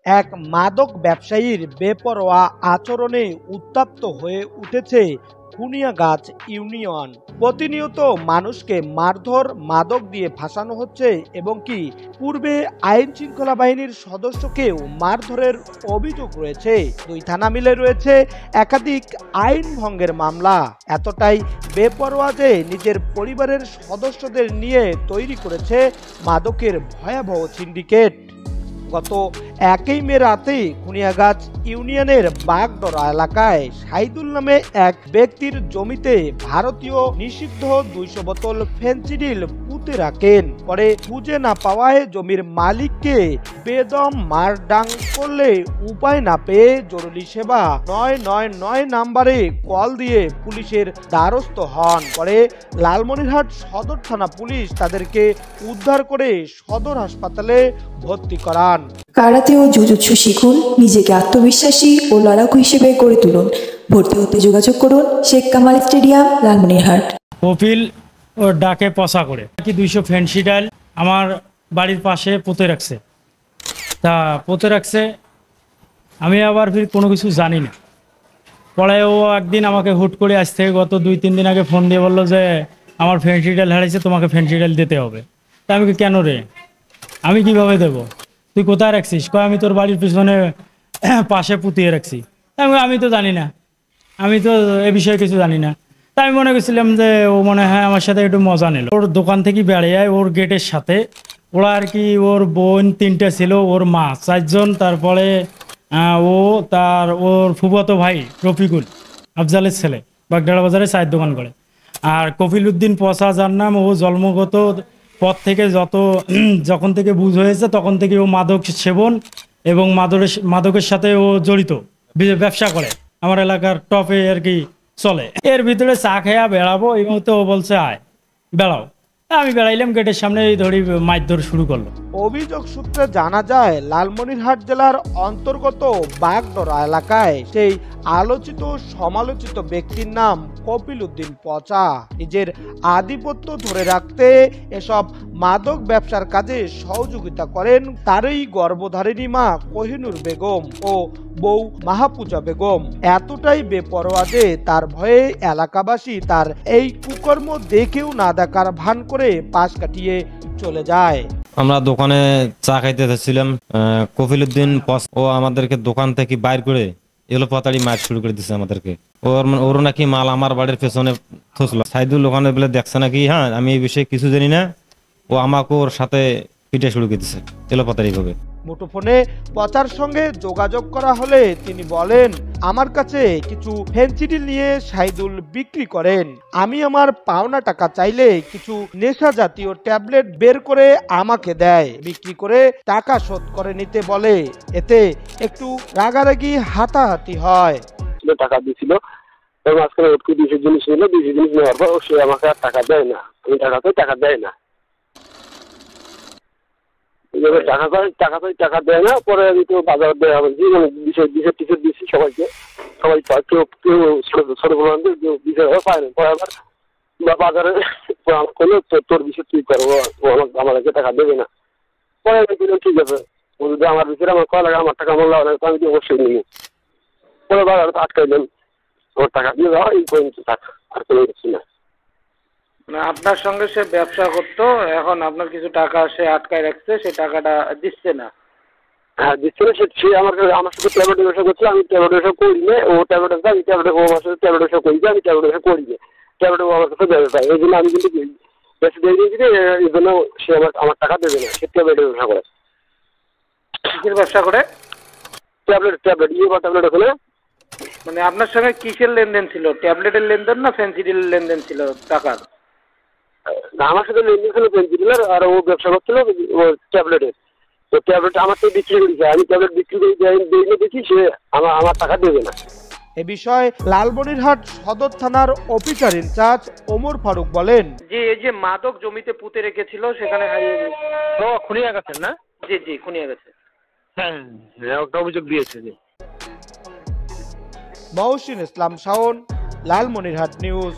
এক মাদক ব্যবসায়ীর বেপরোয়া আচরণে উত্তপ্ত হয়ে উঠেছে খুনিয়াগাছ ইউনিয়ন। প্রতিনিয়ত মানুষকে মারধর, মাদক দিয়ে ফাঁসানো হচ্ছে এবং কি পূর্বে আইন শৃঙ্খলা বাহিনীর সদস্যকেও মারধরের অভিযোগ রয়েছে। দুই থানা মিলে রয়েছে একাধিক আইন ভঙ্গের মামলা। এতটাই বেপরোয়া যে নিজের পরিবারের সদস্যদের নিয়ে তৈরি করেছে মাদকের ভয়াবহ সিন্ডিকেট। গত 1 মে রাতে খুনিয়াগাছ ইউনিয়নের বাগডরা এলাকায় সাইদুল নামে এক ব্যক্তির জমিতে ভারতীয় নিষিদ্ধ 200 বোতল ফেনসিডিল পুঁতে রাখেন। পরে খুঁজে না পাওয়ায় জমির মালিককে বেদম মারডাং করলে উপায় না পেয়ে জরুরি সেবা 999 নাম্বারে কল দিয়ে পুলিশের দ্বারস্থ হন। পরে লালমনিরহাট সদর থানা পুলিশ তাদেরকে উদ্ধার করে সদর হাসপাতালে ভর্তি করান। কারাতে ও জুজুৎসু শিখুন, নিজেকে আত্মবিশ্বাসী ও লড়াকু হিসেবে গড়ে তুলুন। ভর্তি হতে যোগাযোগ করুন শেখ কামাল স্টেডিয়াম, লালমনিরহাট। কপিল ওর ডাকে পচা করে কি 200 ফেনসিডিল আমার বাড়ির পাশে পুঁতে রাখছে। তা পুঁতে রাখছে, আমি আবার ফির কোনো কিছু জানি না। পরে ও একদিন আমাকে হুট করে আজ থেকে গত 2-3 দিন আগে ফোন দিয়ে বললো যে আমার ফেনসিডিল হারিয়েছে, তোমাকে ফেনসিডিল দিতে হবে। তা আমি কেন রে, আমি কিভাবে দেবো, তুই কোথায় রাখছিস? কয় আমি তোর বাড়ির পিছনে পাশে পুঁতিয়ে রাখছি। আমি তো জানি না, আমি তো এ বিষয়ে কিছু জানি না। তাই আমি মনে করছিলাম যে ও মনে হয় আমার সাথে একটু মজা নিল। ওর দোকান থেকে বেড়িয়ে ওর গেটের সাথে ওরা আর কি, ওর বোন 3টে ছিল, ওর মা 4 জন, তারপরে ওর ফুফাতো ভাই রফিকুল আফজালের ছেলে বাগডাড়া বাজারে চায়ের দোকান করে। আর কপিল উদ্দিন পচা, যার নাম ও জন্মগত পথ থেকে যখন থেকে বুঝ হয়েছে তখন থেকে ও মাদক সেবন এবং মাদকের সাথে ও জড়িত, ব্যবসা করে। আমার এলাকার টপে আর কি চলে। এর ভিতরে চা খেয়া বেড়াবো, এই মুহূর্তে ও বলছে আয় বেড়াও। আমি বেড়াইলাম, গেটের সামনে ধরি মারধর শুরু করলো। অভিযোগ সূত্রে জানা যায় লালমনিরহাট জেলার অন্তর্গত বাগডরা এলাকায় সেই আলোচিত সমালোচিত ব্যক্তির নাম কপিল উদ্দিন পচা। নিজের আধিপত্য ধরে রাখতে এসব মাদক ব্যবসার কাজে সহযোগিতা করেন তারই গর্ভধারিণী মা কোহিনুর বেগম ও বউ মাহাপূজা বেগম। এতটাই বেপরোয়া যে তার ভয়ে এলাকাবাসী তার এই কুকর্ম দেখেও না দেখার ভান করে পাশ কাটিয়ে চলে যায়। আমরা দোকানে চা খাইতে যাচ্ছিলাম, কপিল উদ্দিন ও আমাদেরকে দোকান থেকে বাইর করে এলো পাতাড়ি মার শুরু করে দিচ্ছে আমাদেরকে। ওর নাকি মাল আমার বাড়ির পেছনে থসলো। সাইদুল ওখানে বলে দেখছে নাকি, হ্যাঁ আমি এই বিষয়ে কিছু জানি না। ও আমাকে ওর সাথে পিঠে শুরু করে দিচ্ছে এলো পাতাড়ি ভাবে। মুঠোফোনে পচার সঙ্গে যোগাযোগ করা হলে তিনি বলেন, আমার কাছে কিছু ফেনসিডিল নিয়ে সাইদুল বিক্রি করেন। আমি আমার পাওনা টাকা চাইলে কিছু নেশা জাতীয় ট্যাবলেট বের করে আমাকে দেয়, বিক্রি করে টাকা শোধ করে নিতে বলে। এতে একটু রাগারাগি হাতাহাতি হয়। টাকা দিয়েছিল, মাঝখানে 200 জিনিস নিল, 200 জিনিস নেওয়ার পর সে আমাকে আর টাকা দেয় না। আমি টাকা দেয় না, টাকা দেয় না। পরে আমি তো বাজার দেওয়া বলছি, বিষয় টিকিট দিচ্ছি সবাইকে, সবাই কেউ ছোট বলতে কেউ বিষয় পায় না। পরে আবার বাজারে করলো তোর বিষয় তুই করবো, আমাকে টাকা দেবে না। পরে আমি দিলাম ঠিক আছে, যদি আমার বিষয়ে আমার কয় লাগে, আমার টাকা আমার লাগে আমি তো অবশ্যই নিব। পরে বাজারে আটকাইলেন, ওর টাকা দিয়ে দেওয়া এই পর্যন্ত থাক, আর কোনো কিছু না। আপনার সঙ্গে সে ব্যবসা করতো, এখন আপনার কিছু টাকা সে আটকায় রাখছে, সে টাকাটা দিচ্ছে না। হ্যাঁ দিচ্ছে না, সে আমার সাথে ট্যাবলেট ব্যবসা করছে, আমি ট্যাবলেট ব্যবসা করি না। ও ট্যাবলেট আছে, আমি ট্যাবলেট ও আমার সাথে ট্যাবলেট ব্যবসা করি, আমি ট্যাবলেট ব্যবসা করি না। ট্যাবলেট ও আমার সাথে ব্যবসা, এই জন্য আমি কিন্তু বেশি দিয়ে দিয়েছি, এই জন্য সে আমার টাকা দেবে না। সে ট্যাবলেটের ব্যবসা করে। কিসের ব্যবসা করে? ট্যাবলেট ইয়ে ট্যাবলেট আছে না। মানে আপনার সঙ্গে কিসের লেনদেন ছিল? ট্যাবলেটের লেনদেন না ফেনসিডিলের লেনদেন ছিল টাকার? আমার সাথে লেনদেন ছিল ফেনসিডিলের, আর ও ব্যবসা করছিল ট্যাবলেটের। তো ট্যাবলেট আমার তো বিক্রি করেছে, আমি ট্যাবলেট বিক্রি করে দিই দেখি সে আমার টাকা দেবে না। এ বিষয়ে লালমনিরহাট সদর থানার অফিসার ইনচার্জ ওমর ফারুক বলেন, যে এই যে মাদক জমিতে পুঁতে রেখেছিল সেখানে হারিয়ে গেছে। খুনিয়া গেছে না? জি খুনিয়া গেছে। হ্যাঁ, একটা অভিযোগ দিয়েছে। মহসিন ইসলাম শাওন, লালমনিরহাট নিউজ।